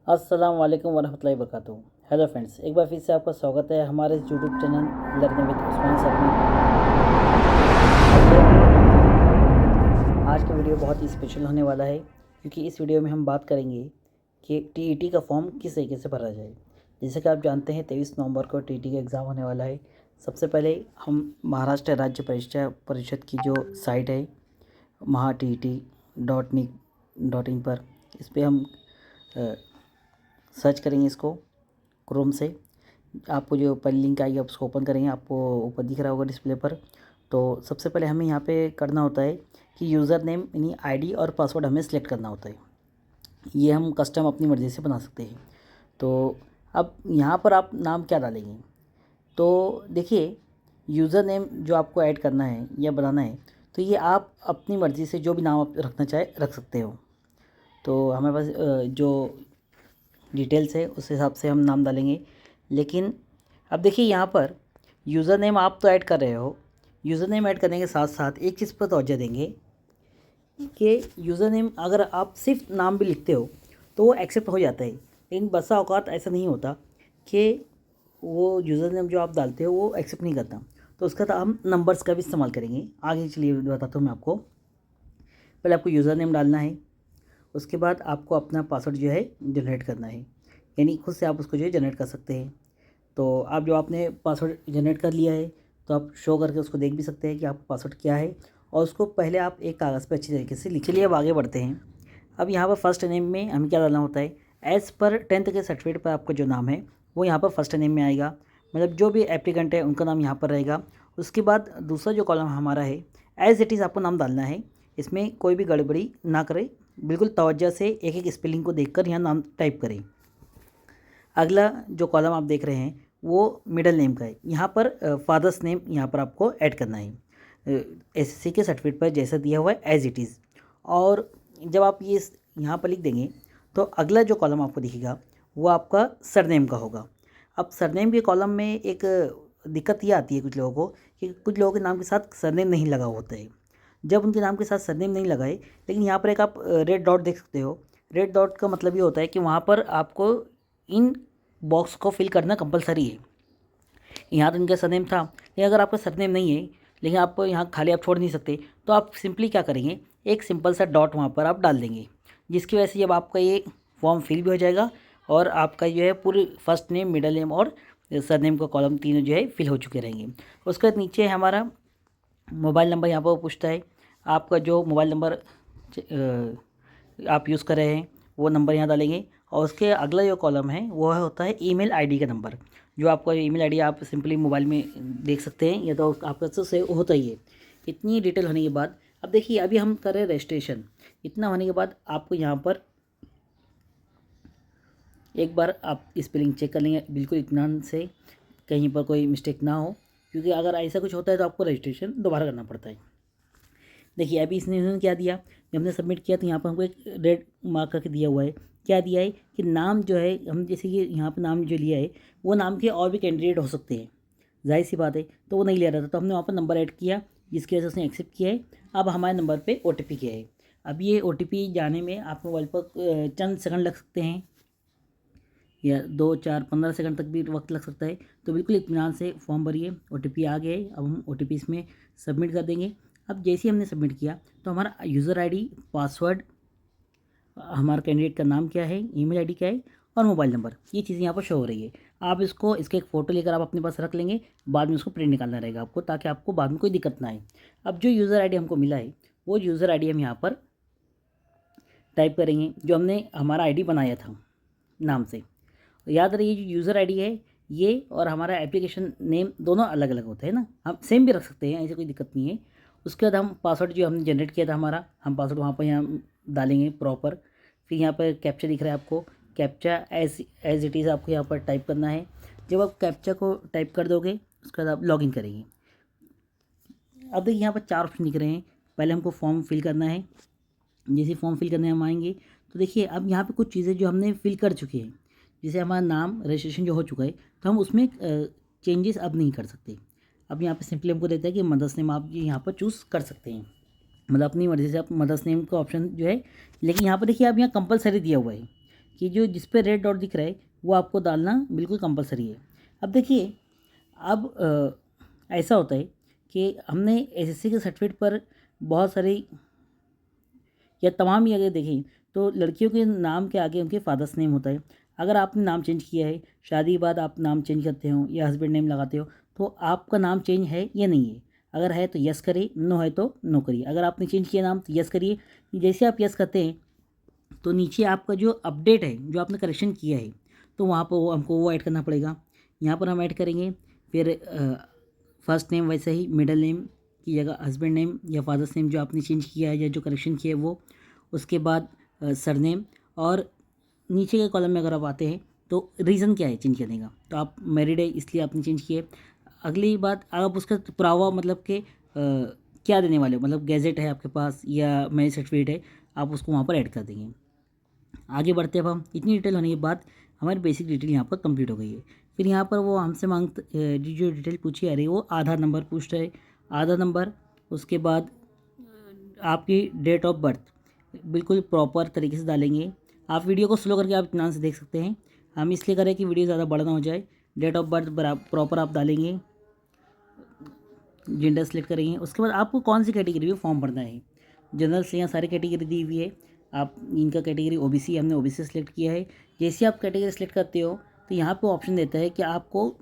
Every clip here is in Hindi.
अस्सलाम वालेकुम वरहमतुल्लाहि वबरकातुहू। हेलो फ्रेंड्स, एक बार फिर से आपका स्वागत है हमारे इस YouTube channel learning with Usman sir में। आज का वीडियो बहुत ही स्पेशल होने वाला है क्योंकि इस वीडियो में हम बात करेंगे कि टीईटी का फॉर्म किस तरीके से भरा जाए। जैसे कि आप जानते हैं 23 नवंबर को टीईटी का एग्ज़ाम होने वाला है। सबसे पहले हम महाराष्ट्र राज्य परीक्षा परिषद की जो साइट है maha.tet.nic.in पर इस पर हम सर्च करेंगे इसको क्रोम से। आपको जो पहली लिंक आएगी आप उसको ओपन करेंगे, आपको ऊपर दिख रहा होगा डिस्प्ले पर। तो सबसे पहले हमें यहाँ पे करना होता है कि यूज़र नेम यानी आईडी और पासवर्ड हमें सेलेक्ट करना होता है। ये हम कस्टम अपनी मर्ज़ी से बना सकते हैं। तो अब यहाँ पर आप नाम क्या डालेंगे, तो देखिए यूज़र नेम जो आपको ऐड करना है या बनाना है तो ये आप अपनी मर्ज़ी से जो भी नाम आप रखना चाहे रख सकते हो। तो हमें बस जो डिटेल्स है उस हिसाब से हम नाम डालेंगे। लेकिन अब देखिए यहाँ पर यूज़र नेम आप तो ऐड कर रहे हो, यूज़र नेम ऐड करने के साथ साथ एक चीज़ पर तवज्जो देंगे कि यूज़र नेम अगर आप सिर्फ नाम भी लिखते हो तो वो एक्सेप्ट हो जाता है। लेकिन बसा औकात ऐसा नहीं होता कि वो यूज़र नेम जो आप डालते हो वो एक्सेप्ट नहीं करता। तो उसका तो हम नंबर्स का भी इस्तेमाल करेंगे। आगे चलिए बताता हूँ मैं आपको। पहले आपको यूज़र नेम डालना है, उसके बाद आपको अपना पासवर्ड जो है जनरेट करना है, यानी खुद से आप उसको जो है जनरेट कर सकते हैं। तो आप जो आपने पासवर्ड जनरेट कर लिया है तो आप शो करके उसको देख भी सकते हैं कि आपका पासवर्ड क्या है, और उसको पहले आप एक कागज़ पे अच्छी तरीके से लिख। चलिए अब आगे बढ़ते हैं। अब यहाँ पर फर्स्ट नेम में हमें क्या डालना होता है, एज़ पर 10th के सर्टिफिकेट पर आपका जो नाम है वो यहाँ पर फर्स्ट नेम में आएगा, मतलब जो भी एप्लीकेंट है उनका नाम यहाँ पर रहेगा। उसके बाद दूसरा जो कॉलम हमारा है एज़ इट इज़ आपको नाम डालना है। इसमें कोई भी गड़बड़ी ना करें, बिल्कुल तवज्जो से एक एक स्पेलिंग को देखकर यहाँ नाम टाइप करें। अगला जो कॉलम आप देख रहे हैं वो मिडिल नेम का है। यहाँ पर फादर्स नेम यहाँ पर आपको ऐड करना है एसएससी के सर्टिफिकेट पर जैसा दिया हुआ है एज़ इट इज़। और जब आप ये यहाँ पर लिख देंगे तो अगला जो कॉलम आपको दिखेगा वो आपका सरनेम का होगा। अब सरनेम के कॉलम में एक दिक्कत ये आती है कुछ लोगों को कि कुछ लोगों के नाम के साथ सरनेम नहीं लगा होता है। जब उनके नाम के साथ सरनेम नहीं लगाए, लेकिन यहाँ पर एक आप रेड डॉट देख सकते हो। रेड डॉट का मतलब ये होता है कि वहाँ पर आपको इन बॉक्स को फिल करना कंपलसरी है। यहाँ तो इनका सरनेम था, लेकिन अगर आपका सरनेम नहीं है लेकिन आप यहाँ खाली आप छोड़ नहीं सकते, तो आप सिंपली क्या करेंगे, एक सिंपल सा डॉट वहाँ पर आप डाल देंगे, जिसकी वजह से जब आपका ये फॉर्म फिल भी हो जाएगा और आपका जो है पूरी फर्स्ट नेम मिडिल नेम और सरनेम का कॉलम तीनों जो है फिल हो चुके रहेंगे। उसके बाद नीचे हमारा मोबाइल नंबर यहाँ पर पूछता है। आपका जो मोबाइल नंबर आप यूज़ कर रहे हैं वो नंबर यहाँ डालेंगे। और उसके अगला जो कॉलम है वो होता है ईमेल आईडी का नंबर। जो आपका ईमेल आईडी आप सिंपली मोबाइल में देख सकते हैं, या तो आपका तो सेव होता ही है। इतनी डिटेल होने के बाद अब देखिए अभी हम कर रहे हैं रजिस्ट्रेशन। इतना होने के बाद आपको यहाँ पर एक बार आप स्पेलिंग चेक कर लेंगे बिल्कुल इत्मीनान से, कहीं पर कोई मिस्टेक ना हो, क्योंकि अगर ऐसा कुछ होता है तो आपको रजिस्ट्रेशन दोबारा करना पड़ता है। देखिए अभी इसने क्या दिया, जब हमने सबमिट किया तो यहाँ पर हमको एक रेड मार्क करके दिया हुआ है। क्या दिया है कि नाम जो है हम जैसे कि यहाँ पर नाम जो लिया है वो नाम के और भी कैंडिडेट हो सकते हैं, जाहिर सी बात है, तो वो नहीं ले रहा था। तो हमने वहाँ पर नंबर ऐड किया जिसकी वजह से उसने एक्सेप्ट किया है। अब हमारे नंबर पे ओटीपी किया है। अब ये ओटीपी जाने में आप मोबाइल पर चंद सेकंड लग सकते हैं, या 2 4 15 सेकंड तक भी वक्त लग सकता है। तो बिल्कुल इत्मीनान से फॉर्म भरिए। ओटीपी आ गया है, अब हम ओटीपी इसमें सबमिट कर देंगे। अब जैसे ही हमने सबमिट किया तो हमारा यूज़र आईडी, पासवर्ड, हमारा कैंडिडेट का नाम क्या है, ईमेल आईडी क्या है और मोबाइल नंबर, ये चीज़ें यहाँ पर शो हो रही है। आप इसको इसके एक फ़ोटो लेकर आप अपने पास रख लेंगे, बाद में उसको प्रिंट निकालना रहेगा आपको, ताकि आपको बाद में कोई दिक्कत ना आए। अब जो यूज़र आईडी हमको मिला है वो यूज़र आईडी हम यहाँ पर टाइप करेंगे जो हमने हमारा आईडी बनाया था नाम से। याद रहिए जो यूज़र आईडी है ये और हमारा एप्लीकेशन नेम दोनों अलग अलग होते हैं ना, हम सेम भी रख सकते हैं, ऐसी कोई दिक्कत नहीं है। उसके बाद हम पासवर्ड जो हमने जनरेट किया था हमारा, हम पासवर्ड वहाँ पर यहाँ डालेंगे प्रॉपर। फिर यहाँ पर कैप्चा दिख रहा है आपको, कैप्चा एज इट इज़ आपको यहाँ पर टाइप करना है। जब आप कैप्चा को टाइप कर दोगे उसके बाद आप लॉगिन करेंगे। अब देखिए यहाँ पर 4 ऑप्शन दिख रहे हैं। पहले हमको फॉर्म फिल करना है। जैसे फॉर्म फिल करने हम आएंगे तो देखिए अब यहाँ पे कुछ चीज़ें जो हमने फिल कर चुके हैं, जैसे हमारा नाम रजिस्ट्रेशन जो हो चुका है, तो हम उसमें चेंजेस अब नहीं कर सकते। अब यहाँ पे सिंपली हमको देता है कि मदर्स नेम आप ये यहाँ पर चूज़ कर सकते हैं, मतलब अपनी मर्ज़ी से आप मदर्स नेम का ऑप्शन जो है। लेकिन यहाँ पर देखिए अब यहाँ कंपलसरी दिया हुआ है कि जो जिस पे रेड डॉट दिख रहा है वो आपको डालना बिल्कुल कंपलसरी है। अब देखिए, अब ऐसा होता है कि हमने एसएससी के सर्टिफिकेट पर बहुत सारी या तमाम ही अगर देखें तो लड़कियों के नाम के आगे उनके फादर्स नेम होता है। अगर आपने नाम चेंज किया है, शादी के बाद आप नाम चेंज करते हो या हस्बैंड नेम लगाते हो, तो आपका नाम चेंज है या नहीं है। अगर है तो यस करिए, नो है तो नो करिए। अगर आपने चेंज किया नाम तो यस करिए। जैसे आप यस करते हैं तो नीचे आपका जो अपडेट है, जो आपने करेक्शन किया है, तो वहाँ पर हमको वो ऐड करना पड़ेगा। यहाँ पर हम ऐड करेंगे। फिर फर्स्ट नेम वैसे ही, मिडल नेम की जगह हस्बैंड नेम या फादर्स नेम जो आपने चेंज किया है या जो करेक्शन किया है वो। उसके बाद सरनेम, और नीचे के कॉलम में अगर आप आते हैं तो रीज़न क्या है चेंज करने का, तो आप मैरिड है इसलिए आपने चेंज किया है। अगली बात, आप उसका पुरावा मतलब कि क्या देने वाले हो, मतलब गैजेट है आपके पास या मैरिज सर्टिफिकेट है, आप उसको वहाँ पर ऐड कर देंगे। आगे बढ़ते हैं। अब हम इतनी डिटेल होने के बाद हमारी बेसिक डिटेल यहाँ पर कंप्लीट हो गई है। फिर यहाँ पर वो हमसे जो डिटेल पूछी आ रही है वो आधार नंबर पूछ रहे हैं, आधार नंबर। उसके बाद आपकी डेट ऑफ बर्थ बिल्कुल प्रॉपर तरीके से डालेंगे। आप वीडियो को स्लो करके आप इत्मीनान से देख सकते हैं, हम इसलिए करें कि वीडियो ज़्यादा बड़ा ना हो जाए। डेट ऑफ बर्थ प्रॉपर आप डालेंगे, जेंडर सेलेक्ट करेंगे। उसके बाद आपको कौन सी कैटेगरी में फॉर्म भरना है। जनरल से यहाँ सारी कैटेगरी दी हुई है, आप इनका कैटेगरी ओबीसी, हमने ओबीसी सेलेक्ट किया है। जैसे आप कैटेगरी सेलेक्ट करते हो तो यहाँ पे ऑप्शन देता है कि आपको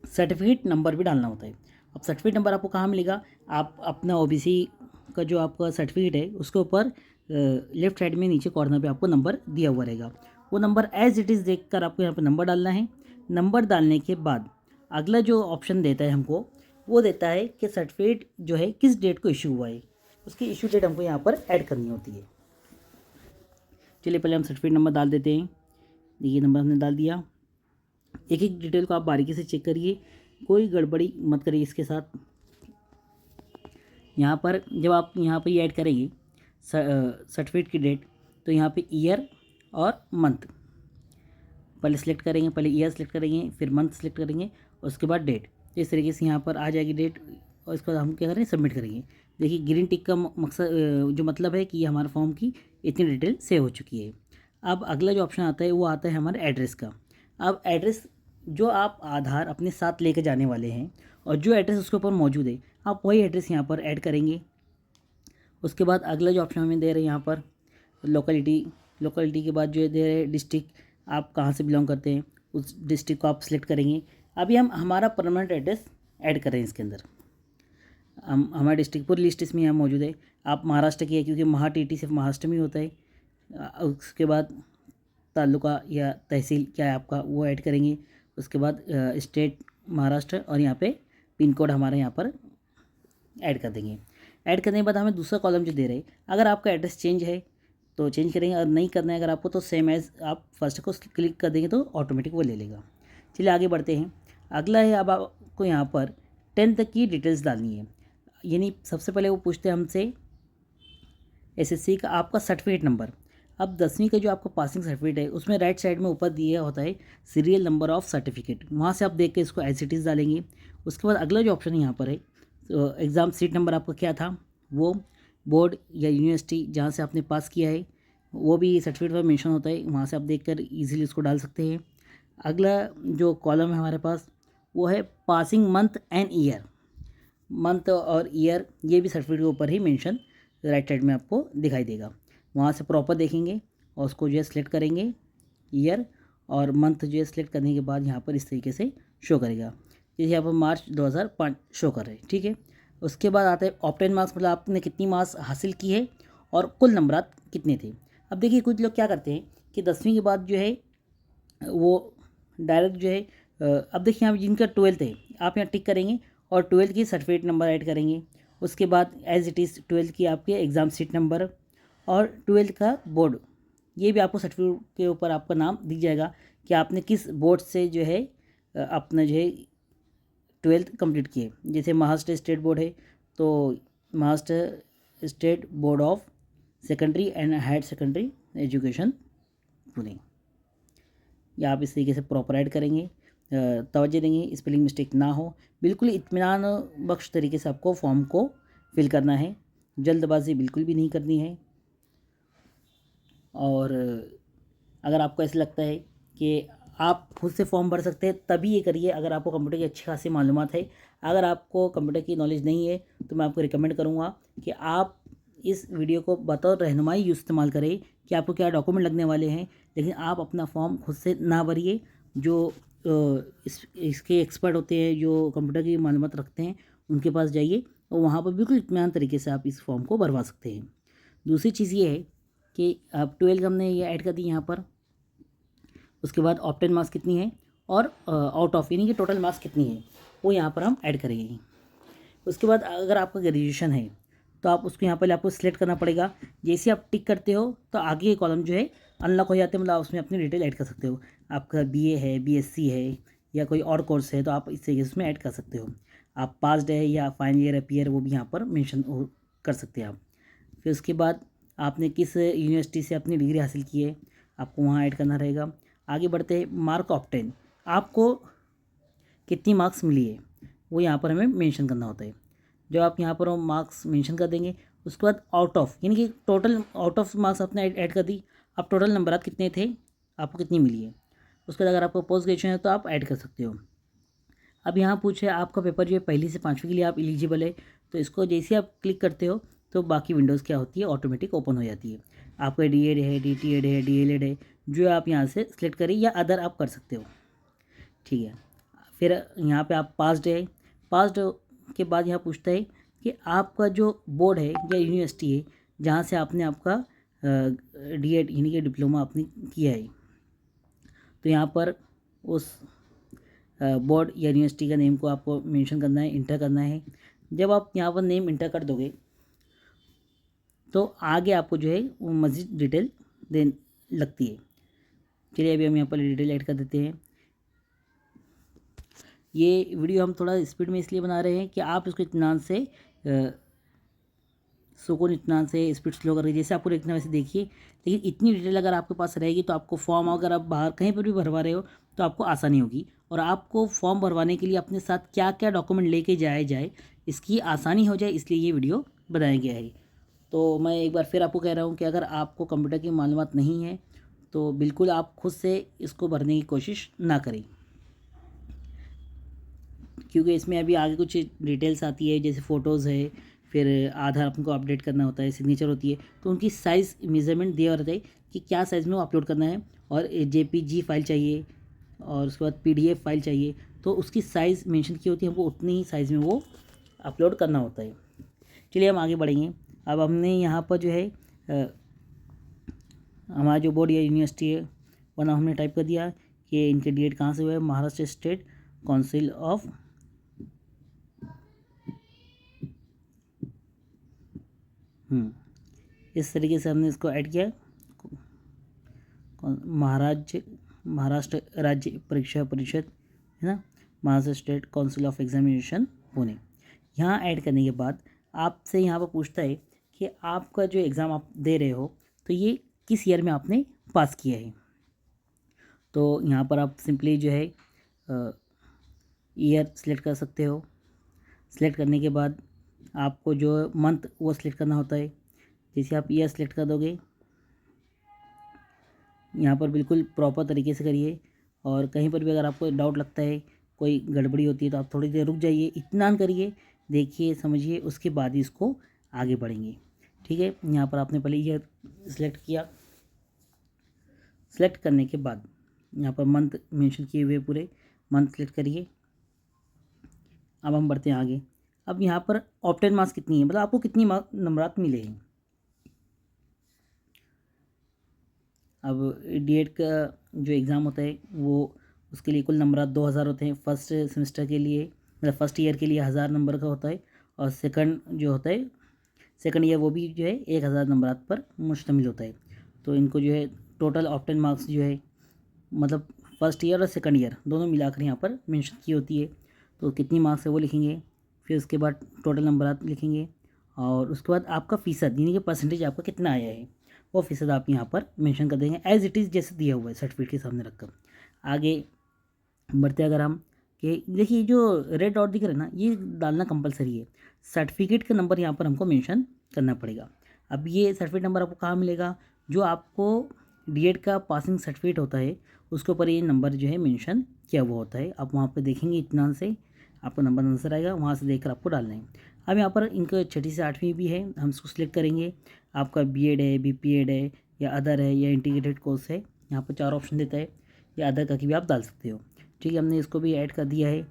सर्टिफिकेट नंबर भी डालना होता है। अब सर्टिफिकेट नंबर आपको कहाँ मिलेगा, आप अपना ओबीसी का जो आपका सर्टिफिकेट है उसके ऊपर लेफ्ट साइड में नीचे कॉर्नर पे आपको नंबर दिया हुआ रहेगा। वो नंबर एज इट इज़ देखकर आपको यहाँ पर नंबर डालना है। नंबर डालने के बाद अगला जो ऑप्शन देता है हमको, वो देता है कि सर्टिफिकेट जो है किस डेट को इशू हुआ है, उसकी इशू डेट हमको यहाँ पर ऐड करनी होती है। चलिए पहले हम सर्टिफिकेट नंबर डाल देते हैं। देखिए नंबर हमने डाल दिया। एक एक डिटेल को आप बारीकी से चेक करिए, कोई गड़बड़ी मत करिए इसके साथ। यहाँ पर जब आप यहाँ पर ये ऐड करेंगे सर्टिफिकेट की डेट, तो यहाँ पे ईयर और मंथ पहले सेलेक्ट करेंगे। पहले ईयर सेलेक्ट करेंगे, फिर मंथ सेलेक्ट करेंगे, उसके बाद डेट। तो इस तरीके से यहाँ पर आ जाएगी डेट, और इसके बाद हम क्या करेंगे, सबमिट करेंगे। देखिए ग्रीन टिक का मकसद जो मतलब है कि ये हमारे फॉर्म की इतनी डिटेल सेव हो चुकी है। अब अगला जो ऑप्शन आता है वो आता है हमारे एड्रेस का। अब एड्रेस जो आप आधार अपने साथ लेकर जाने वाले हैं और जो एड्रेस उसके ऊपर मौजूद है, आप वही एड्रेस यहाँ पर ऐड करेंगे। उसके बाद अगला जो ऑप्शन हमें दे रहे हैं यहाँ पर लोकेलिटी के बाद जो दे रहे हैं डिस्ट्रिक्ट, आप कहाँ से बिलोंग करते हैं उस डिस्ट्रिक्ट को आप सिलेक्ट करेंगे। अभी हम हमारा परमानेंट एड्रेस ऐड कर रहे हैं इसके अंदर। हम हमारा डिस्ट्रिक्ट पूरी लिस्ट इसमें यहाँ मौजूद है। आप महाराष्ट्र की है क्योंकि टी सिर्फ महाराष्ट्र में ही होता है। उसके बाद तालुका या तहसील क्या है आपका, वो ऐड करेंगे। उसके बाद स्टेट महाराष्ट्र, और यहाँ पे पिन कोड हमारे यहाँ पर ऐड कर देंगे। ऐड करने के बाद हमें दूसरा कॉलम जो दे रहे हैं, अगर आपका एड्रेस चेंज है तो चेंज करेंगे, और नहीं करना है अगर आपको तो सेम एज आप फर्स्ट को क्लिक कर देंगे तो ऑटोमेटिक वो ले लेगा। चलिए आगे बढ़ते हैं। अगला है, अब आपको यहाँ पर 10 तक की डिटेल्स डालनी है। यानी सबसे पहले वो पूछते हैं हमसे एसएससी का आपका सर्टिफिकेट नंबर। अब 10वीं का जो आपका पासिंग सर्टिफिकेट है उसमें राइट साइड में ऊपर दिया होता है सीरियल नंबर ऑफ सर्टिफिकेट, वहाँ से आप देख के इसको एज इट इज़ डालेंगे। उसके बाद अगला जो ऑप्शन यहाँ पर है, तो एग्ज़ाम सीट नंबर आपका क्या था, वो बोर्ड या यूनिवर्सिटी जहाँ से आपने पास किया है वो भी सर्टिफिकेट पर मेंशन होता है, वहाँ से आप देखकर इजीली उसको डाल सकते हैं। अगला जो कॉलम है हमारे पास वो है passing month and year. Month और ईयर ये भी सर्टिफिकेट के ऊपर ही मेंशन राइट साइड में आपको दिखाई देगा। वहाँ से प्रॉपर देखेंगे और उसको जो है सिलेक्ट करेंगे, ईयर और मंथ जो है सिलेक्ट करने के बाद यहाँ पर इस तरीके से शो करेगा। जैसे यहाँ पर मार्च 2005 शो कर रहे हैं, ठीक है। उसके बाद आता है ऑब्टेन मार्क्स, मतलब आपने कितनी मार्क्स हासिल की है और कुल नंबरात कितने थे। अब देखिए कुछ लोग क्या करते हैं कि 10वीं के बाद जो है वो डायरेक्ट जो है अब देखिए यहाँ जिनका 12th है आप यहाँ टिक करेंगे और 12th की सर्टिफिकेट नंबर ऐड करेंगे। उसके बाद एज इट इज़ 12th की आपके एग्ज़ाम सीट नंबर और 12th का बोर्ड, ये भी आपको सर्टिफिकेट के ऊपर आपका नाम दिख जाएगा कि आपने किस बोर्ड से जो है अपना जो है 12th कंप्लीट किए। जैसे महाराष्ट्र स्टेट बोर्ड है तो Maharashtra state board of secondary and higher secondary education Pune, या आप इस तरीके से प्रॉपर ऐड करेंगे। तवज्जो देंगे स्पेलिंग मिस्टेक ना हो, बिल्कुल इत्मीनान बख्श तरीके से आपको फॉर्म को फिल करना है, जल्दबाजी बिल्कुल भी नहीं करनी है। और अगर आपको ऐसा लगता है कि आप खुद से फॉर्म भर सकते हैं तभी ये करिए, अगर आपको कंप्यूटर की अच्छी खासी मालूमात है। अगर आपको कंप्यूटर की नॉलेज नहीं है तो मैं आपको रिकमेंड करूँगा कि आप इस वीडियो को बतौर रहनुमाई इस्तेमाल करें कि आपको क्या डॉक्यूमेंट लगने वाले हैं, लेकिन आप अपना फॉर्म खुद से ना भरिए। जो इसके एक्सपर्ट होते हैं, जो कंप्यूटर की मालूमात रखते हैं, उनके पास जाइए और वहाँ पर बिल्कुल इत्मीनान तरीके से आप इस फॉर्म को भरवा सकते हैं। दूसरी चीज़ ये है कि अब 12 हमने ये ऐड कर दी यहाँ पर। उसके बाद ऑप्टेन मार्क्स कितनी है और आउट ऑफ यानी कि टोटल मार्क्स कितनी है वो यहाँ पर हम ऐड करेंगे। उसके बाद अगर आपका ग्रेजुएशन है तो आप उसको यहाँ पर आपको सिलेक्ट करना पड़ेगा। जैसे आप टिक करते हो तो आगे के कॉलम जो है अनलॉक हो जाते हैं, मतलब उसमें अपनी डिटेल ऐड कर सकते हो। आपका बीए है, बीएससी है या कोई और कोर्स है तो आप इस तरीके से उसमें ऐड कर सकते हो। आप पास्ड है या फाइनल ईयर अपीयर वो भी यहाँ पर मेंशन कर सकते हैं आप। फिर उसके बाद आपने किस यूनिवर्सिटी से अपनी डिग्री हासिल की है आपको वहाँ ऐड करना रहेगा। आगे बढ़ते हैं, मार्क ऑप्टेन, आपको कितनी मार्क्स मिली है वो यहाँ पर हमें मेंशन करना होता है। जो आप यहाँ पर मार्क्स मेंशन कर देंगे, उसके बाद आउट ऑफ यानी कि टोटल आउट ऑफ मार्क्स आपने ऐड कर दी। अब टोटल नंबर आप कितने थे, आपको कितनी मिली है। उसके बाद अगर आपको पोस्ट ग्रेजुएशन है तो आप ऐड कर सकते हो। अब यहाँ पूछे आपका पेपर जो है पहली से 5वीं के लिए आप एलिजिबल है, तो इसको जैसे आप क्लिक करते हो तो बाकी विंडोज़ क्या होती है ऑटोमेटिक ओपन हो जाती है। आपका डीएड है, डीटीएड है, डीएलएड है, जो आप यहाँ से सिलेक्ट करें या अदर आप कर सकते हो। ठीक है, फिर यहाँ पे आप पास्ड है। पास्ड के बाद यहाँ पूछता है कि आपका जो बोर्ड है या यूनिवर्सिटी है जहाँ से आपने आपका डीएड यानी कि डिप्लोमा आपने किया है, तो यहाँ पर उस बोर्ड या यूनिवर्सिटी का नेम को आपको मेंशन करना है, इंटर करना है। जब आप यहाँ पर नेम इंटर कर दोगे तो आगे आपको जो है वो मज़ीद डिटेल दे लगती है। चलिए अभी हम यहाँ पर डिटेल ऐड कर देते हैं। ये वीडियो हम थोड़ा स्पीड में इसलिए बना रहे हैं कि आप इसको इत्मीनान से सुकून इत्मीनान से स्पीड स्लो करके जैसे आपको देखना वैसे देखिए। लेकिन इतनी डिटेल अगर आपके पास रहेगी तो आपको फॉर्म अगर आप बाहर कहीं पर भी भरवा रहे हो तो आपको आसानी होगी। और आपको फॉर्म भरवाने के लिए अपने साथ क्या क्या डॉक्यूमेंट लेके जाया जाए इसकी आसानी हो जाए, इसलिए ये वीडियो बनाया गया है। तो मैं एक बार फिर आपको कह रहा हूँ कि अगर आपको कंप्यूटर की मालूमात नहीं है तो बिल्कुल आप खुद से इसको भरने की कोशिश ना करें, क्योंकि इसमें अभी आगे कुछ डिटेल्स आती है जैसे फ़ोटोज़ है, फिर आधार आपको अपडेट करना होता है, सिग्नेचर होती है, तो उनकी साइज़ मेज़रमेंट दिया रहता है कि क्या साइज़ में वो अपलोड करना है। और जेपीजी फाइल चाहिए और उसके बाद पीडीएफ फाइल चाहिए, तो उसकी साइज़ मेंशन की होती है, हमको उतनी ही साइज़ में वो अपलोड करना होता है। चलिए हम आगे बढ़ेंगे। अब हमने यहाँ पर जो है हमारा जो बोर्ड या यूनिवर्सिटी है वो नाम हमने टाइप कर दिया कि इनके डेट कहाँ से हुआ है, महाराष्ट्र स्टेट काउंसिल ऑफ इस तरीके से हमने इसको ऐड किया। महाराष्ट्र राज्य परीक्षा परिषद है ना, Maharashtra state council of examination Pune. यहाँ ऐड करने के बाद आपसे यहाँ पर पूछता है कि आपका जो एग्ज़ाम आप दे रहे हो तो ये किस ईयर में आपने पास किया है। तो यहाँ पर आप सिंपली जो है ईयर सेलेक्ट कर सकते हो। सेलेक्ट करने के बाद आपको जो मंथ वो सिलेक्ट करना होता है। जैसे आप ईयर सेलेक्ट कर दोगे, यहाँ पर बिल्कुल प्रॉपर तरीके से करिए। और कहीं पर भी अगर आपको डाउट लगता है, कोई गड़बड़ी होती है तो आप थोड़ी देर रुक जाइए, इत्मीनान करिए, देखिए समझिए, उसके बाद ही इसको आगे बढ़ेंगे। ठीक है, यहाँ पर आपने पहले ईयर सेलेक्ट किया। सेलेक्ट करने के बाद यहाँ पर मंथ मेंशन किए हुए पूरे मंथ सेलेक्ट करिए। अब हम बढ़ते हैं आगे। अब यहाँ पर ऑप्टेन मार्क्स कितनी है, मतलब आपको कितनी नंबरात मिले हैं। अब डीएड का जो एग्ज़ाम होता है वो उसके लिए कुल नंबरात 2000 होते हैं। फर्स्ट सेमेस्टर के लिए मतलब फर्स्ट ईयर के लिए 1000 नंबर का होता है, और सेकंड जो होता है सेकंड ईयर वो भी जो है 1000 नंबरात पर मुश्तमिल होता है। तो इनको जो है टोटल ऑप्टेन मार्क्स जो है मतलब फर्स्ट ईयर और सेकंड ईयर दोनों मिलाकर यहाँ पर मेंशन की होती है। तो कितनी मार्क्स है वो लिखेंगे, फिर उसके बाद टोटल नंबरात लिखेंगे, और उसके बाद आपका फ़ीसद यानी कि परसेंटेज आपका कितना आया है वो फ़ीसद आप यहाँ पर मेंशन कर देंगे एज़ इट इज़ जैसे दिया हुआ है सर्टिफिकेट के सामने रखकर। आगे बढ़ते अगर हम कि देखिए जो रेड डॉट दिख रहा है ना, ये डालना कंपलसरी है। सर्टिफिकेट का नंबर यहाँ पर हमको मेंशन करना पड़ेगा। अब ये सर्टिफिकेट नंबर आपको कहाँ मिलेगा, जो आपको डीएड का पासिंग सर्टिफिकेट होता है, उसके ऊपर ये नंबर जो है मेंशन किया हुआ होता है। आप वहाँ पे देखेंगे इत्मीनान से आपको नंबर नजर आएगा, वहाँ से देखकर आपको डालना है। अब यहाँ पर इनका 6ठी से 8वीं भी है, हम इसको सिलेक्ट करेंगे। आपका बीएड है, बीपीएड है, या अदर है, या इंटीग्रेटेड कोर्स है। यहाँ पर 4 ऑप्शन देता है, या अदर करके भी आप डाल सकते हो। ठीक है, हमने इसको भी ऐड कर दिया है।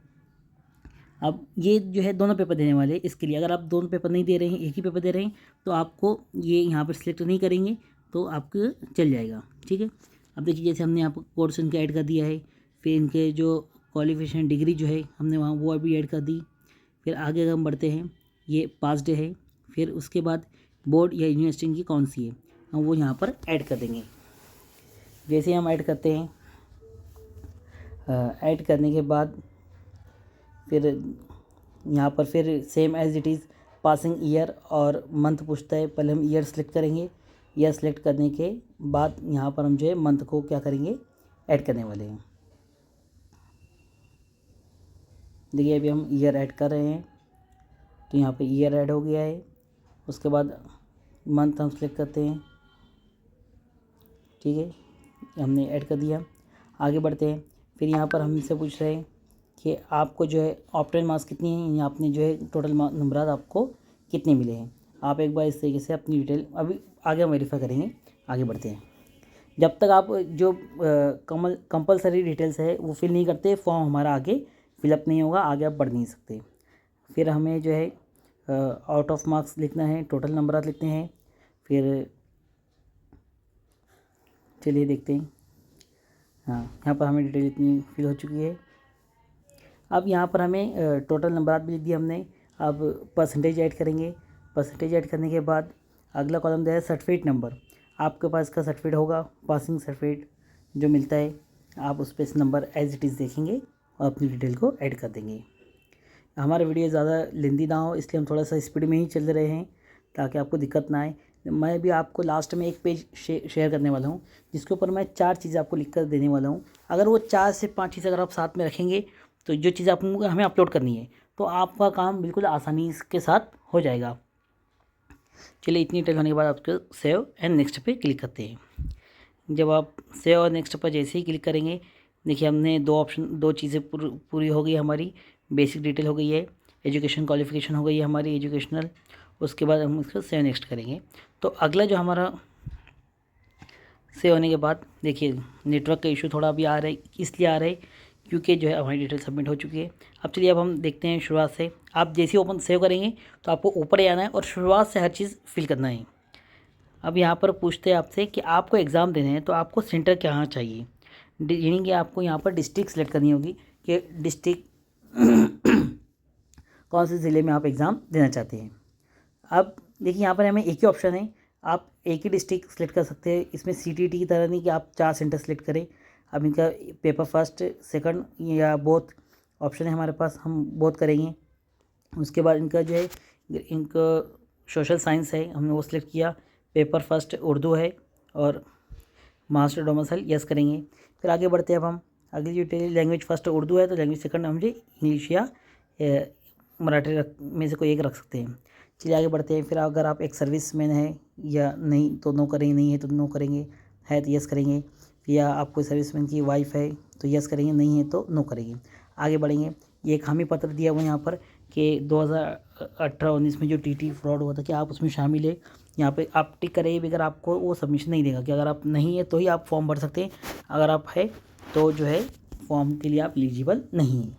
अब ये जो है दोनों पेपर देने वाले हैं। इसके लिए अगर आप दोनों पेपर नहीं दे रहे हैं, एक ही पेपर दे रहे हैं, तो आपको ये यहाँ पर सिलेक्ट नहीं करेंगे तो आपको चल जाएगा। ठीक है, अब देखिए जैसे हमने यहाँ पर कोर्स इनके ऐड कर दिया है, फिर इनके जो क्वालिफिकेशन डिग्री जो है हमने वहाँ वो अभी ऐड कर दी। फिर आगे अगर हम बढ़ते हैं, ये पास्ड है, फिर उसके बाद बोर्ड या यूनिवर्सिटी की कौन सी है, हम वो यहाँ पर ऐड कर देंगे। जैसे हम ऐड करते हैं, ऐड करने के बाद फिर यहाँ पर फिर same as it is passing year और मंथ पूछता है। पहले हम ईयर सेलेक्ट करेंगे, ईयर सेलेक्ट करने के बाद यहाँ पर हम जो है मंथ को क्या करेंगे, ऐड करने वाले हैं। देखिए अभी हम ईयर ऐड कर रहे हैं, तो यहाँ पे ईयर ऐड हो गया है। उसके बाद मंथ हम सेलेक्ट करते हैं। ठीक है, हमने ऐड कर दिया। आगे बढ़ते हैं, फिर यहाँ पर हमसे पूछ रहे हैं कि आपको जो है ऑप्टेन मार्क्स कितनी हैं, या आपने जो है टोटल नंबर आपको कितने मिले हैं। आप एक बार इस तरीके से अपनी डिटेल अभी आगे हम वेरीफाई करेंगे। आगे बढ़ते हैं। जब तक आप जो कंपलसरी डिटेल्स है वो फिल नहीं करते, फॉर्म हमारा आगे फिलअप नहीं होगा, आगे आप बढ़ नहीं सकते। फिर हमें जो है आउट ऑफ मार्क्स लिखना है, टोटल नंबर लिखते हैं। फिर चलिए देखते हैं। हाँ, यहाँ पर हमें डिटेल इतनी फिल हो चुकी है। अब यहाँ पर हमें टोटल नंबर भी लिख दिया हमने। अब परसेंटेज ऐड करेंगे। परसेंटेज ऐड करने के बाद अगला कॉलम दिया है सर्टिफिकेट नंबर। आपके पास का सर्टिफिकेट होगा, पासिंग सर्टिफिकेट जो मिलता है, आप उस पर इस नंबर एज इट इज़ देखेंगे और अपनी डिटेल को ऐड कर देंगे। हमारा वीडियो ज़्यादा लेंदी ना हो, इसलिए हम थोड़ा सा स्पीड में ही चल रहे हैं ताकि आपको दिक्कत ना आए। मैं भी आपको लास्ट में एक पेज शेयर करने वाला हूँ, जिसके ऊपर मैं 4 चीज़ें आपको लिख कर देने वाला हूँ। अगर वो 4 से 5 चीज़ अगर आप साथ में रखेंगे, तो जो चीज़ आप हमें अपलोड करनी है, तो आपका काम बिल्कुल आसानी के साथ हो जाएगा। चलिए, इतनी डिटेल होने के बाद आपको सेव एंड नेक्स्ट पे क्लिक करते हैं। जब आप सेव और नेक्स्ट पर जैसे ही क्लिक करेंगे, देखिए हमने 2 चीज़ें पूरी हो गई हमारी। बेसिक डिटेल हो गई है, एजुकेशन क्वालिफिकेशन हो गई है हमारी एजुकेशनल। उसके बाद हम इसको सेव नेक्स्ट करेंगे। तो अगला जो हमारा सेव होने के बाद देखिए नेटवर्क का इशू थोड़ा अभी आ रहा है, इसलिए आ रहा है क्योंकि जो है हमारी डिटेल सबमिट हो चुकी है। अब चलिए अब हम देखते हैं शुरुआत से। आप जैसे ही ओपन सेव करेंगे तो आपको ऊपर ही आना है और शुरुआत से हर चीज़ फिल करना है। अब यहाँ पर पूछते हैं आपसे कि आपको एग्ज़ाम देने हैं, तो आपको सेंटर कहाँ चाहिए, यानी कि आपको यहाँ पर डिस्ट्रिक्ट सेलेक्ट करनी होगी कि डिस्ट्रिक्ट कौन से ज़िले में आप एग्ज़ाम देना चाहते हैं। अब देखिए यहाँ पर हमें एक ही ऑप्शन है, आप एक ही डिस्ट्रिक्ट सेलेक्ट कर सकते हैं। इसमें सीटीटी की तरह नहीं कि आप 4 सेंटर सेलेक्ट करें। अब इनका पेपर फर्स्ट, सेकंड या बोथ ऑप्शन है हमारे पास, हम बोथ करेंगे। उसके बाद इनका जो है इनका सोशल साइंस है, हमने वो सिलेक्ट किया। पेपर फर्स्ट उर्दू है और मास्टर डोमिसाइल यस करेंगे। फिर आगे बढ़ते हैं। अब हम अगली जो लैंग्वेज फर्स्ट उर्दू है, तो लैंग्वेज सेकंड हम इंग्लिश या मराठी में से कोई एक रख सकते हैं। चलिए आगे बढ़ते हैं। फिर अगर आप एक सर्विस मैन है या नहीं तो नो करेंगे, नहीं है तो नो करेंगे, है तो यस करेंगे। या आप कोई सर्विसमैन की वाइफ है तो यस करेंगे, नहीं है तो नो करेंगे। आगे बढ़ेंगे। ये एक हामी पत्र दिया हुआ यहाँ पर कि 2018-19 में जो टीटी फ्रॉड हुआ था कि आप उसमें शामिल है। यहाँ पे आप टिक करेंगे भी, अगर आपको वो सबमिशन नहीं देगा कि अगर आप नहीं है तो ही आप फॉर्म भर सकते हैं, अगर आप है तो जो है फॉर्म के लिए आप एलिजिबल नहीं है।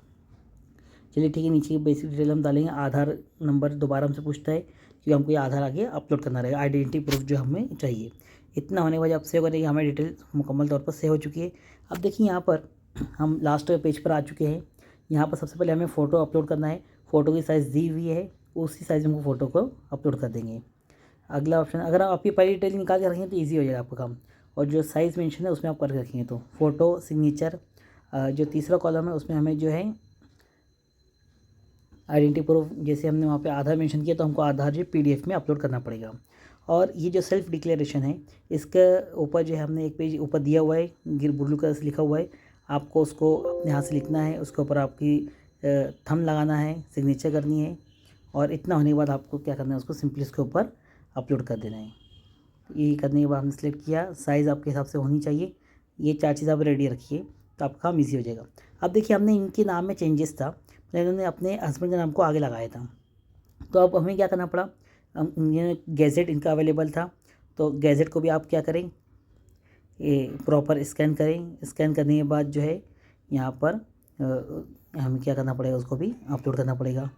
चलिए ठीक है, नीचे की बेसिक डिटेल हम डालेंगे। आधार नंबर दोबारा हमसे पूछता है क्योंकि हमको ये आधार आगे अपलोड करना रहेगा, आइडेंटिटी प्रूफ जो हमें चाहिए। इतना होने के बाद आप सेव करेंगे, हमारी डिटेल मुकम्मल तौर पर सेव हो चुकी है। अब देखिए यहाँ पर हम लास्ट पेज पर आ चुके हैं। यहाँ पर सबसे पहले हमें फ़ोटो अपलोड करना है। फ़ोटो की साइज़ दी हुई है, उसी साइज़ में फ़ोटो को अपलोड कर देंगे। अगला ऑप्शन, अगर आप आपकी पहली डिटेल निकाल के रखेंगे तो ईजी हो जाएगा आपका काम, और जो साइज़ मेंशन है उसमें आप करके रखेंगे तो फ़ोटो सिग्नेचर। जो तीसरा कॉलम है उसमें हमें जो है आइडेंटिटी प्रूफ, जैसे हमने वहाँ पे आधार मेंशन किया तो हमको आधार जो PDF में अपलोड करना पड़ेगा। और ये जो सेल्फ डिक्लेरेशन है, इसके ऊपर जो है हमने एक पेज ऊपर दिया हुआ है, ब्लू कलर से लिखा हुआ है, आपको उसको अपने हाथ से लिखना है, उसके ऊपर आपकी थंब लगाना है, सिग्नेचर करनी है, और इतना होने के बाद आपको क्या करना है, उसको सिंपली इसके ऊपर अपलोड कर देना है। ये करने के बाद हमने सेलेक्ट किया, साइज़ आपके हिसाब से होनी चाहिए, ये 4 चीज़ आप रेडी रखिए तो आपका काम ईजी हो जाएगा। अब देखिए हमने इनके नाम में चेंजेस था, इन्होंने अपने हस्बैंड के नाम को आगे लगाया था, तो अब हमें क्या करना पड़ा, ये गैजेट इनका अवेलेबल था, तो गैजेट को भी आप क्या करें, ये प्रॉपर स्कैन करें। स्कैन करने के बाद जो है यहाँ पर हमें क्या करना पड़ेगा, उसको भी अपलोड करना पड़ेगा।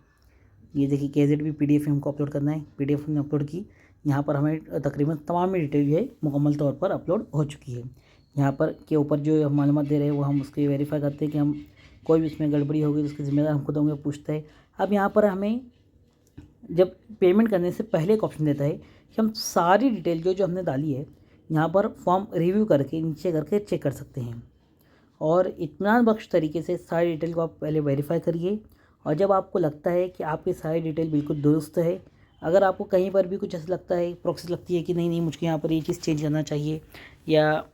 ये देखिए गैजेट भी PDF हमको अपलोड करना है, PDF हमने अपलोड की। यहाँ पर हमें तकरीबन तमाम डिटेल जो है मुकम्मल तौर पर अपलोड हो चुकी है। यहाँ पर के ऊपर जो हम मालूमात दे रहे हैं वो हम उसकी वेरीफाई करते हैं कि हम कोई भी उसमें गड़बड़ी होगी तो उसकी जिम्मेदार हमको दोगे, पूछता है। अब यहाँ पर हमें जब पेमेंट करने से पहले एक ऑप्शन देता है कि हम सारी डिटेल जो हमने डाली है यहाँ पर फॉर्म रिव्यू करके नीचे करके चेक कर सकते हैं, और इत्मीनान बख्श तरीके से सारी डिटेल को आप पहले वेरीफाई करिए। और जब आपको लगता है कि आपकी सारी डिटेल बिल्कुल दुरुस्त है, अगर आपको कहीं पर भी कुछ ऐसा लगता है, प्रोसेस लगती है कि नहीं मुझे यहाँ पर ये चीज़ चेंज करना चाहिए, या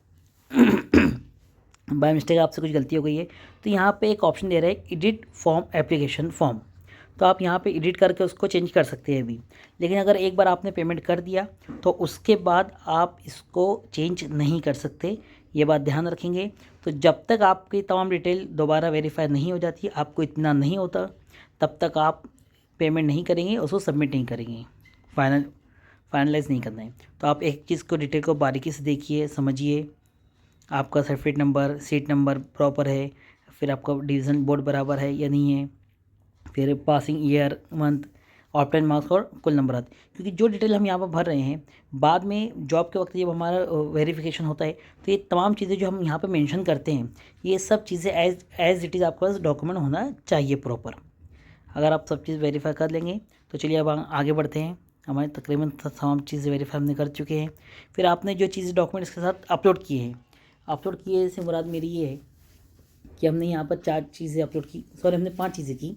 बाय मिस्टेक आपसे कुछ गलती हो गई है, तो यहाँ पे एक ऑप्शन दे रहा है एडिट फॉर्म एप्लीकेशन फॉर्म, तो आप यहाँ पे एडिट करके उसको चेंज कर सकते हैं अभी। लेकिन अगर एक बार आपने पेमेंट कर दिया तो उसके बाद आप इसको चेंज नहीं कर सकते, ये बात ध्यान रखेंगे। तो जब तक आपकी तमाम डिटेल दोबारा वेरीफाई नहीं हो जाती, आपको इतना नहीं होता, तब तक आप पेमेंट नहीं करेंगे, उसको सबमिट नहीं करेंगे, फाइनलाइज़ नहीं करना है। तो आप एक चीज़ को डिटेल को बारीकी से देखिए, समझिए, आपका certificate number, seat number proper है, फिर आपका डिवीज़न बोर्ड बराबर है या नहीं है, फिर passing year, month, obtain marks और कुल नंबर आते, क्योंकि जो डिटेल हम यहाँ पर भर रहे हैं बाद में जॉब के वक्त जब हमारा वेरिफिकेशन होता है तो ये तमाम चीज़ें जो हम यहाँ पर मेंशन करते हैं, ये सब चीज़ें एज इट इज़ आपके पास डॉक्यूमेंट होना चाहिए प्रॉपर। अगर आप सब चीज़ वेरीफाई कर लेंगे तो चलिए अब आगे बढ़ते हैं। हमारे तकरीबन तमाम चीज़ें वेरीफाई हमने कर चुके हैं। फिर आपने जो चीज़ें डॉक्यूमेंट्स के साथ अपलोड किए हैं, अपलोड किए से मुराद मेरी ये है कि हमने यहाँ पर 4 चीज़ें अपलोड की, सॉरी हमने 5 चीज़ें की,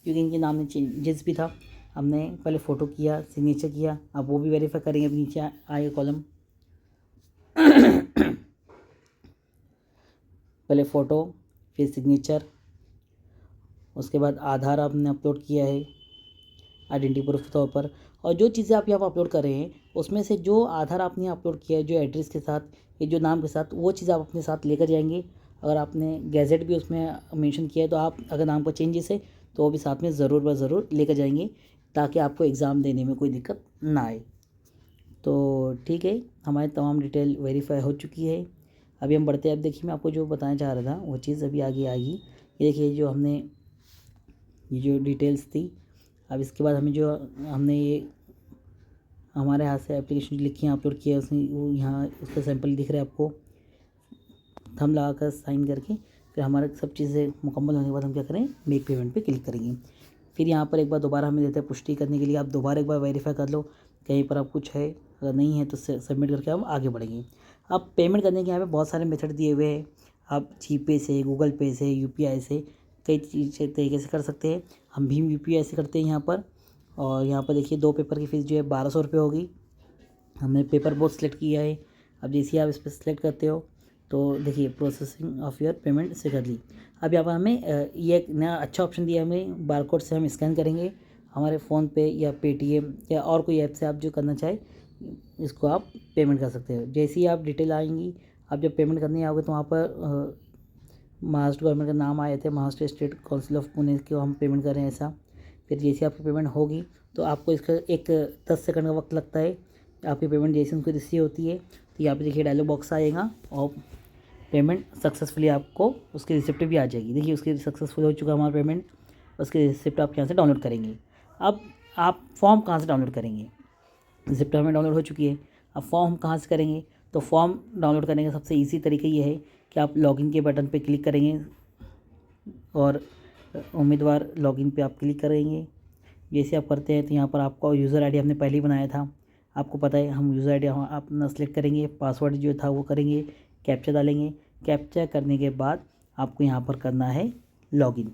क्योंकि इनके नाम में चेंजेस भी था। हमने पहले फ़ोटो किया, सिग्नेचर किया, अब वो भी वेरीफाई करेंगे। अब नीचे आएगा कॉलम, पहले फ़ोटो, फिर सिग्नेचर, उसके बाद आधार आपने अपलोड किया है आइडेंटिटी प्रूफ के तौर पर। और जो चीज़ें आप यहाँ पर अपलोड कर रहे हैं उसमें से जो आधार आपने अपलोड किया है, जो एड्रेस के साथ या जो नाम के साथ, वो चीज़ आप अपने साथ लेकर जाएंगे। अगर आपने गैजेट भी उसमें मेंशन किया है तो आप अगर नाम का चेंजेस है तो वो भी साथ में ज़रूर व ज़रूर लेकर जाएंगे, ताकि आपको एग्ज़ाम देने में कोई दिक्कत ना आए। तो ठीक है, हमारी तमाम डिटेल वेरीफाई हो चुकी है। अभी हम बढ़ते हैं। अब देखिए मैं आपको जो बताना चाह रहा था वो चीज़ अभी आगे आएगी। ये देखिए जो हमने ये जो डिटेल्स थी, अब इसके बाद हमें जो हमने ये हमारे हाथ से एप्लीकेशन लिखी है, अपलोड किया है, उसमें वो यहाँ उसका सैंपल दिख रहा है आपको, थंब लगा कर साइन करके। फिर हमारे सब चीज़ें मुकम्मल होने के बाद हम क्या करें, मेक पेमेंट पे क्लिक करेंगे। फिर यहाँ पर एक बार दोबारा हमें देते हैं पुष्टि करने के लिए, आप दोबारा एक बार वेरीफाई कर लो कहीं पर आप कुछ है, अगर नहीं है तो सबमिट करके हम आगे बढ़ेंगे। अब पेमेंट करने के यहाँ पे बहुत सारे मेथड दिए हुए हैं, आप जीपे से, गूगल पे से, UPI से, कई तरीके से कर सकते हैं। हम भीम UPI से करते हैं यहाँ पर। और यहाँ पर देखिए 2 पेपर की फ़ीस जो है 1200 रुपये होगी। हमने पेपर बोथ सेलेक्ट किया है। अब जैसे आप इस पर सेलेक्ट करते हो तो देखिए प्रोसेसिंग ऑफ योर पेमेंट से कर ली। अब यहाँ पर हमें ये एक नया अच्छा ऑप्शन दिया, हमें बारकोड से हम स्कैन करेंगे हमारे फ़ोन पे या पेटीएम या और कोई ऐप से, आप जो करना चाहे इसको आप पेमेंट कर सकते हो। जैसे ही आप डिटेल आएंगी, आप जब पेमेंट करने आओगे तो वहाँ पर महाराष्ट्र गवर्नमेंट का नाम आए थे, Maharashtra state council of Pune के हम पेमेंट कर रहे हैं ऐसा। फिर जैसे आपकी पेमेंट होगी तो आपको इसका एक 10 सेकंड का वक्त लगता है। आपकी पेमेंट जैसे उनको रिसीव होती है तो यहाँ पे देखिए डायलॉग बॉक्स आएगा और पेमेंट सक्सेसफुली आपको उसकी रिसिप्ट भी आ जाएगी। देखिए उसकी सक्सेसफुल हो चुका हमारा पेमेंट, उसकी रिसिप्ट आप यहाँ से डाउनलोड करेंगे। अब आप फॉर्म कहाँ से डाउनलोड करेंगे, रिसिप्ट हमें डाउनलोड हो चुकी है, अब फॉर्म हम कहाँ से करेंगे। तो फॉर्म डाउनलोड करने का सबसे ईजी तरीका ये है कि आप लॉगिन के बटन पे क्लिक करेंगे और उम्मीदवार लॉगिन पे आप क्लिक करेंगे। जैसे आप करते हैं तो यहाँ पर आपका यूज़र आईडी हमने पहले ही बनाया था, आपको पता है। हम यूज़र आईडी अपना सेलेक्ट करेंगे, पासवर्ड जो था वो करेंगे, कैप्चा डालेंगे। कैप्चा करने के बाद आपको यहाँ पर करना है लॉगिन।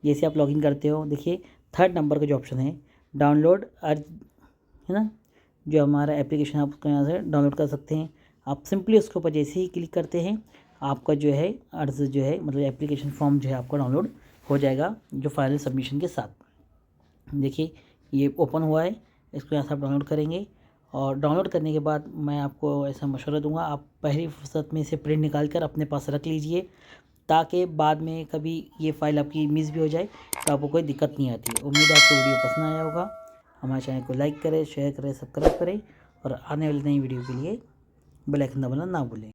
जैसे आप लॉगिन करते हो देखिए 3rd नंबर का जो ऑप्शन है डाउनलोड अर्ज है ना, जो हमारा एप्लीकेशन आप उसको यहाँ से डाउनलोड कर सकते हैं। आप सिंपली उसके ऊपर जैसे ही क्लिक करते हैं आपका जो है अर्ज जो है मतलब एप्लीकेशन फॉर्म जो है आपका डाउनलोड हो जाएगा, जो फाइनल सबमिशन के साथ। देखिए ये ओपन हुआ है, इसको यहाँ से आप डाउनलोड करेंगे और डाउनलोड करने के बाद मैं आपको ऐसा मशवरा दूंगा, आप पहली फुर्सत में इसे प्रिंट निकाल कर अपने पास रख लीजिए, ताकि बाद में कभी ये फ़ाइल आपकी मिस भी हो जाए तो आपको कोई दिक्कत नहीं आती। उम्मीद है आपको वीडियो पसंद आया होगा। हमारे चैनल को लाइक करें, शेयर करें, सब्सक्राइब करें और आने वाली नई वीडियो के लिए बेल आइकन दबाना ना भूलें।